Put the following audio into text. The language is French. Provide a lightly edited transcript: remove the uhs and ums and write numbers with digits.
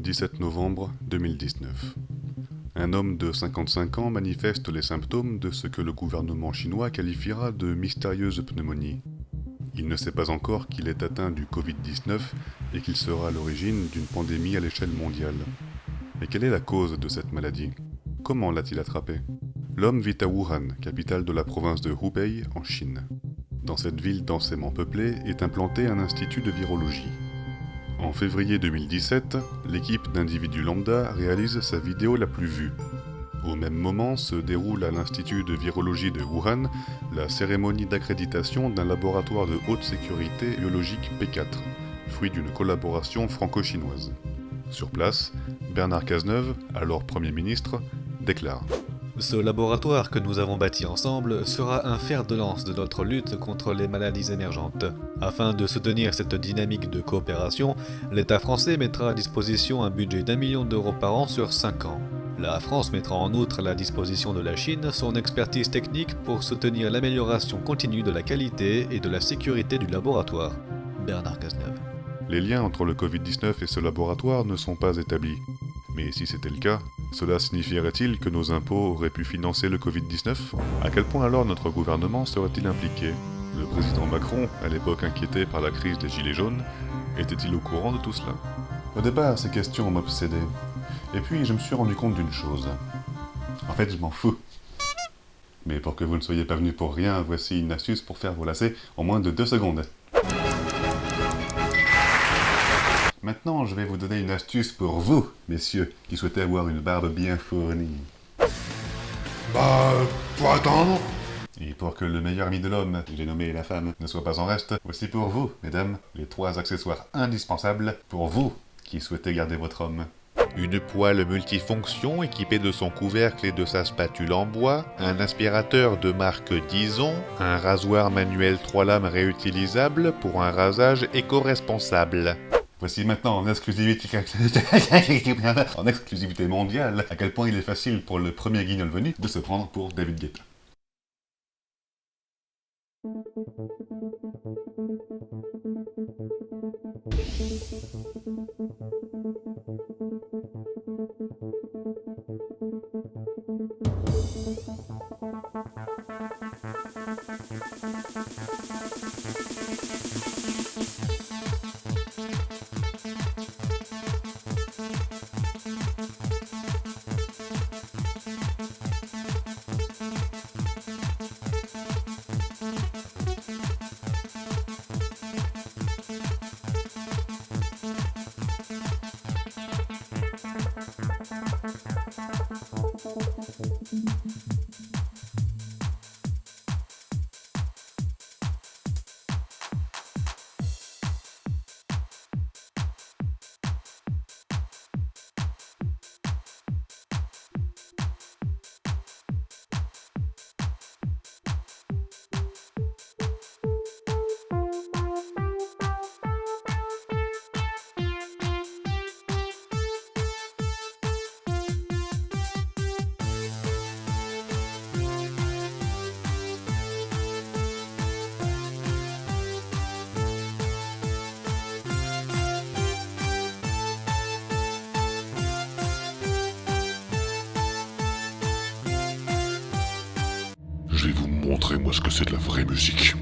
17 novembre 2019. Un homme de 55 ans manifeste les symptômes de ce que le gouvernement chinois qualifiera de mystérieuse pneumonie. Il ne sait pas encore qu'il est atteint du Covid-19 et qu'il sera à l'origine d'une pandémie à l'échelle mondiale. Mais quelle est la cause de cette maladie? Comment l'a-t-il attrapé? L'homme vit à Wuhan, capitale de la province de Hubei, en Chine. Dans cette ville densément peuplée est implanté un institut de virologie. En février 2017, l'équipe d'individus lambda réalise sa vidéo la plus vue. Au même moment se déroule à l'Institut de virologie de Wuhan la cérémonie d'accréditation d'un laboratoire de haute sécurité biologique P4, fruit d'une collaboration franco-chinoise. Sur place, Bernard Cazeneuve, alors Premier ministre, déclare: Ce laboratoire que nous avons bâti ensemble sera un fer de lance de notre lutte contre les maladies émergentes. Afin de soutenir cette dynamique de coopération, l'État français mettra à disposition un budget d'1 million d'euros par an sur 5 ans. La France mettra en outre à la disposition de la Chine son expertise technique pour soutenir l'amélioration continue de la qualité et de la sécurité du laboratoire. Bernard Cazeneuve. Les liens entre le Covid-19 et ce laboratoire ne sont pas établis. Mais si c'était le cas, cela signifierait-il que nos impôts auraient pu financer le Covid-19? À quel point alors notre gouvernement serait-il impliqué? Le président Macron, à l'époque inquiété par la crise des Gilets jaunes, était-il au courant de tout cela? Au départ, ces questions m'obsédaient. Et puis, je me suis rendu compte d'une chose. En fait, je m'en fous. Mais pour que vous ne soyez pas venus pour rien, voici une astuce pour faire vos lacets en moins de 2 secondes. Maintenant, je vais vous donner une astuce pour vous, messieurs, qui souhaitez avoir une barbe bien fournie. Faut attendre. Et pour que le meilleur ami de l'homme, j'ai nommé la femme, ne soit pas en reste, voici pour vous, mesdames, les 3 accessoires indispensables pour vous qui souhaitez garder votre homme. Une poêle multifonction équipée de son couvercle et de sa spatule en bois, un aspirateur de marque Dyson, un rasoir manuel 3 lames réutilisable pour un rasage éco-responsable. Voici maintenant en exclusivité mondiale à quel point il est facile pour le premier guignol venu de se prendre pour David Guetta. Je vais vous montrer moi ce que c'est de la vraie musique.